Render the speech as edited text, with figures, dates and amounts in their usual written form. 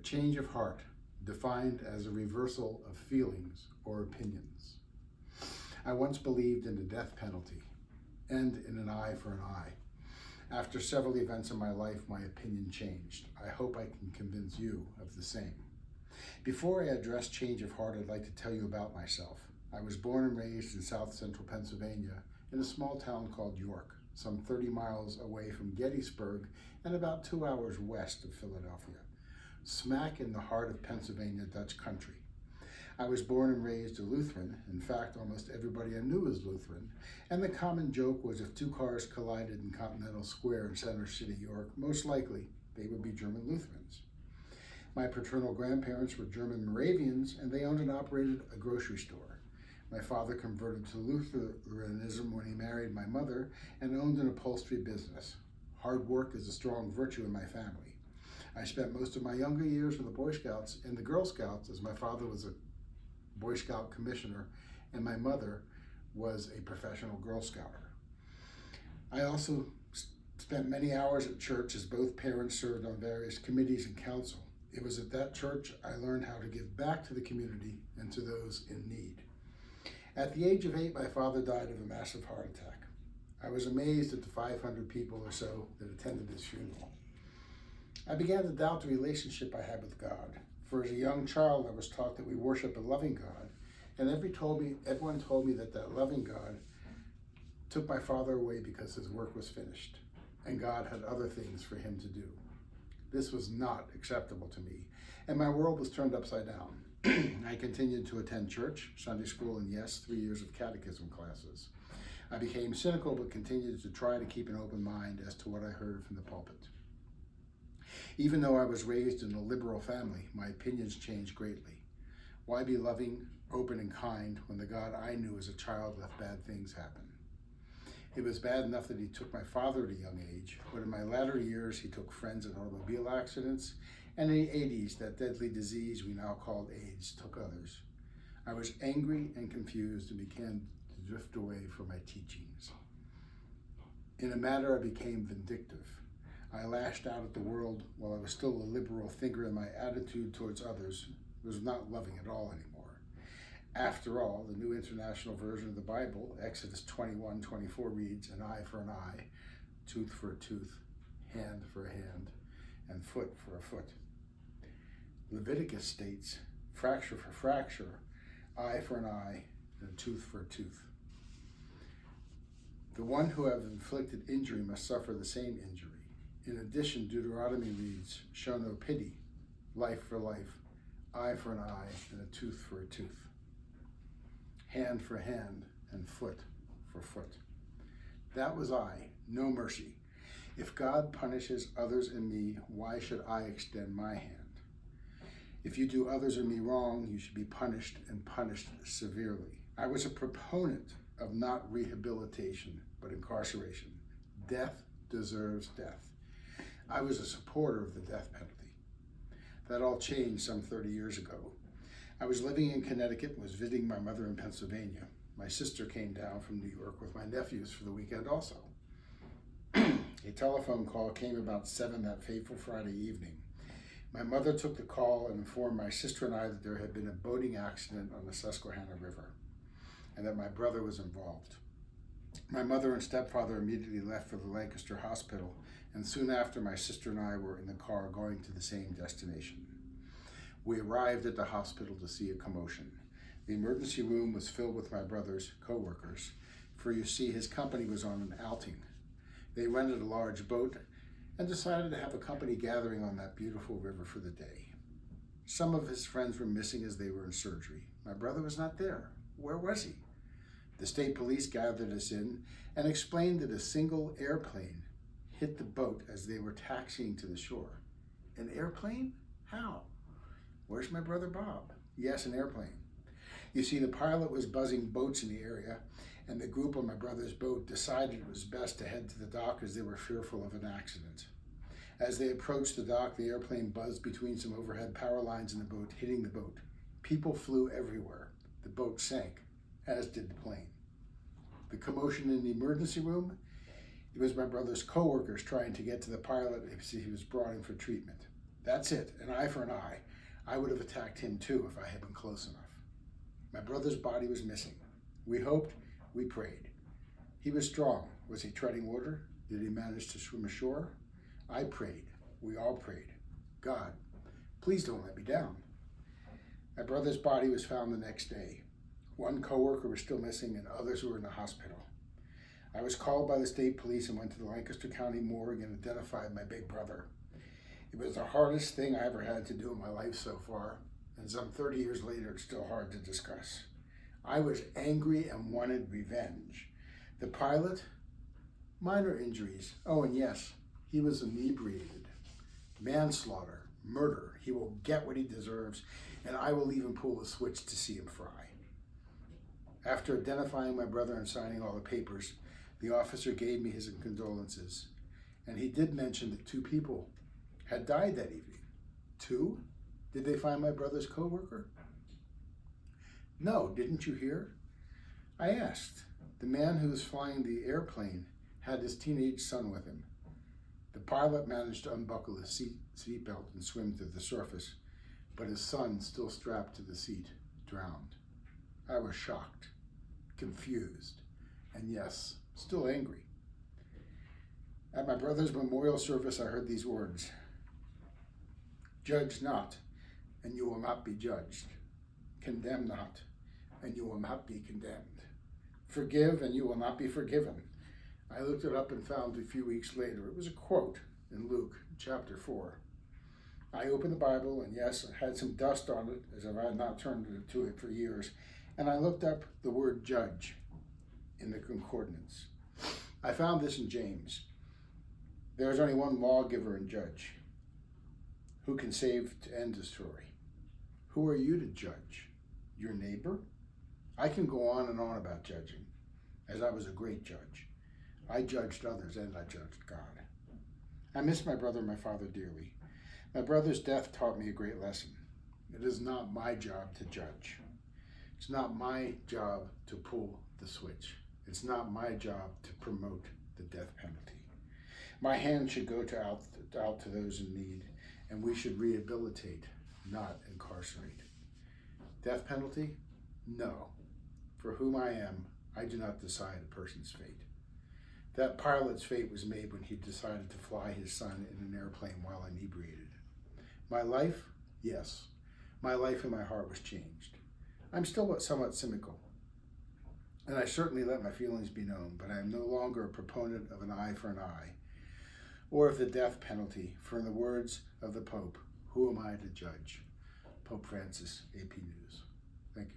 change of heart, defined as a reversal of feelings or opinions. I once believed in the death penalty and in an eye for an eye. After several events in my life, my opinion changed. I hope I can convince you of the same. Before I address change of heart, I'd like to tell you about myself. I was born and raised in South Central Pennsylvania in a small town called York, some 30 miles away from Gettysburg and about 2 hours west of Philadelphia, smack in the heart of Pennsylvania Dutch country. I was born and raised a Lutheran. In fact, almost everybody I knew was Lutheran, and the common joke was if two cars collided in Continental Square in Center City, York, most likely they would be German Lutherans. My paternal grandparents were German Moravians, and they owned and operated a grocery store. My father converted to Lutheranism when he married my mother and owned an upholstery business. Hard work is a strong virtue in my family. I spent most of my younger years in the Boy Scouts and the Girl Scouts, as my father was a Boy Scout commissioner and my mother was a professional Girl Scouter. I also spent many hours at church as both parents served on various committees and council. It was at that church I learned how to give back to the community and to those in need. At the age of 8, my father died of a massive heart attack. I was amazed at the 500 people or so that attended his funeral. I began to doubt the relationship I had with God. For as a young child, I was taught that we worship a loving God, and everyone told me that that loving God took my father away because his work was finished, and God had other things for him to do. This was not acceptable to me, and my world was turned upside down. I continued to attend church, Sunday school, and yes, 3 years of catechism classes. I became cynical, but continued to try to keep an open mind as to what I heard from the pulpit. Even though I was raised in a liberal family, my opinions changed greatly. Why be loving, open, and kind when the God I knew as a child let bad things happen? It was bad enough that he took my father at a young age, but in my latter years he took friends in automobile accidents, and in the 80s, that deadly disease we now call AIDS took others. I was angry and confused and began to drift away from my teachings. In a matter, I became vindictive. I lashed out at the world while I was still a liberal thinker, and my attitude towards others was not loving at all anymore. After all, the New International Version of the Bible, Exodus 21:24 reads, an eye for an eye, tooth for a tooth, hand for a hand, and foot for a foot. Leviticus states, fracture for fracture, eye for an eye, and a tooth for a tooth. The one who have inflicted injury must suffer the same injury. In addition, Deuteronomy reads, show no pity, life for life, eye for an eye, and a tooth for a tooth. Hand for hand, and foot for foot. That was I, no mercy. If God punishes others and me, why should I extend my hand? If you do others or me wrong, you should be punished, and punished severely. I was a proponent of not rehabilitation, but incarceration. Death deserves death. I was a supporter of the death penalty. That all changed some 30 years ago. I was living in Connecticut and was visiting my mother in Pennsylvania. My sister came down from New York with my nephews for the weekend also. A telephone call came about 7 that fateful Friday evening. My mother took the call and informed my sister and I that there had been a boating accident on the Susquehanna River and that my brother was involved. My mother and stepfather immediately left for the Lancaster Hospital, and soon after, my sister and I were in the car going to the same destination. We arrived at the hospital to see a commotion. The emergency room was filled with my brother's co-workers, for you see his company was on an outing. They rented a large boat and decided to have a company gathering on that beautiful river for the day. Some of his friends were missing as they were in surgery. My brother was not there. Where was he? The state police gathered us in and explained that a single airplane hit the boat as they were taxiing to the shore. An airplane? How? Where's my brother Bob? Yes, an airplane. You see, the pilot was buzzing boats in the area, and the group on my brother's boat decided it was best to head to the dock as they were fearful of an accident. As they approached the dock, the airplane buzzed between some overhead power lines in the boat, hitting the boat. People flew everywhere. The boat sank, as did the plane. The commotion in the emergency room, it was my brother's co-workers trying to get to the pilot as he was brought in for treatment. That's it, an eye for an eye. I would have attacked him too if I had been close enough. My brother's body was missing. We hoped, we prayed. He was strong. Was he treading water? Did he manage to swim ashore? I prayed. We all prayed. God, please don't let me down. My brother's body was found the next day. One coworker was still missing and others were in the hospital. I was called by the state police and went to the Lancaster County morgue and identified my big brother. It was the hardest thing I ever had to do in my life so far, and some 30 years later, it's still hard to discuss. I was angry and wanted revenge. The pilot, minor injuries. Oh, and yes, he was inebriated. Manslaughter, murder. He will get what he deserves, and I will even pull the switch to see him fry. After identifying my brother and signing all the papers, the officer gave me his condolences, and he did mention that 2 people had died that evening. 2? Did they find my brother's coworker? No, didn't you hear? I asked. The man who was flying the airplane had his teenage son with him. The pilot managed to unbuckle his seatbelt and swim to the surface, but his son, still strapped to the seat, drowned. I was shocked, confused, and yes, still angry. At my brother's memorial service, I heard these words: "Judge not, and you will not be judged. Condemn not, and you will not be condemned. Forgive, and you will not be forgiven." I looked it up and found a few weeks later it was a quote in Luke chapter 4. I opened the Bible, and yes, it had some dust on it, as if I had not turned to it for years, and I looked up the word judge in the concordance. I found this in James. There is only one lawgiver and judge who can save to end the story. Who are you to judge? Your neighbor? I can go on and on about judging, as I was a great judge. I judged others and I judged God. I miss my brother and my father dearly. My brother's death taught me a great lesson. It is not my job to judge. It's not my job to pull the switch. It's not my job to promote the death penalty. My hand should go out to those in need, and we should rehabilitate, not incarcerate. Death penalty? No. For whom I am, I do not decide a person's fate. That pilot's fate was made when he decided to fly his son in an airplane while inebriated. My life? Yes. My life and my heart was changed. I'm still somewhat cynical, and I certainly let my feelings be known, but I am no longer a proponent of an eye for an eye, or of the death penalty, for in the words of the Pope, who am I to judge? Pope Francis, AP News. Thank you.